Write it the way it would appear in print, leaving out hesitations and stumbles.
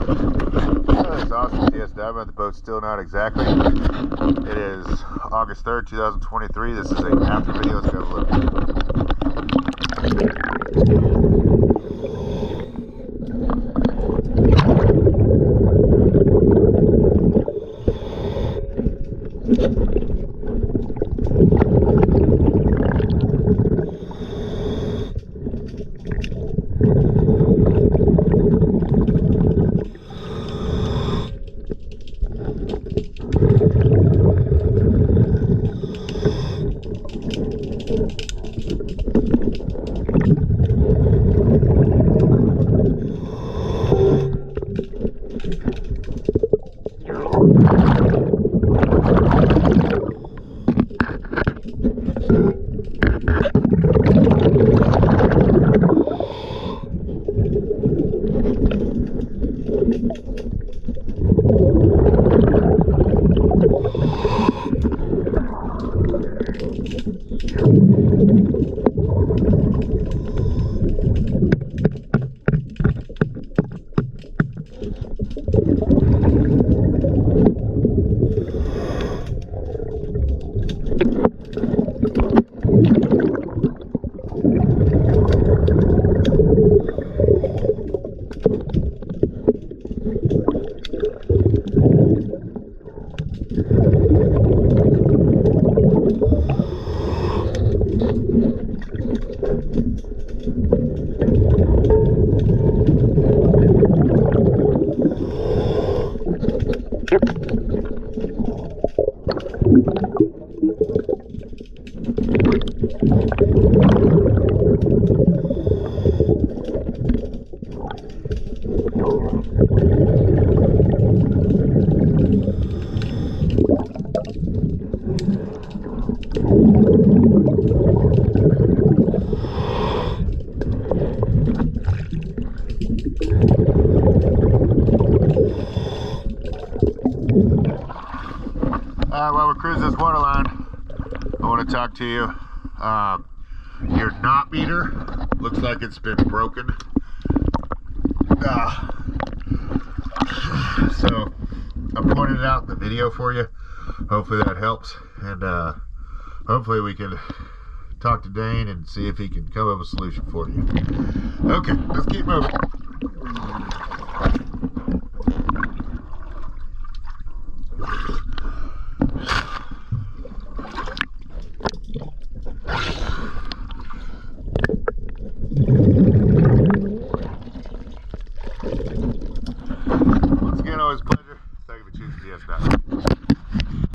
It's awesome TSW. The boat's still not exactly. It is August 3rd, 2023. This is a after video. Let's go have a look. While we're cruising this waterline, I want to talk to you. Your knot meter looks like it's been broken. So I'm pointing it out in the video for you. Hopefully that helps, and hopefully we can talk to Dane and see if he can come up with a solution for you. Okay, let's keep moving. Once again, always a pleasure. Thank you for choosing GS.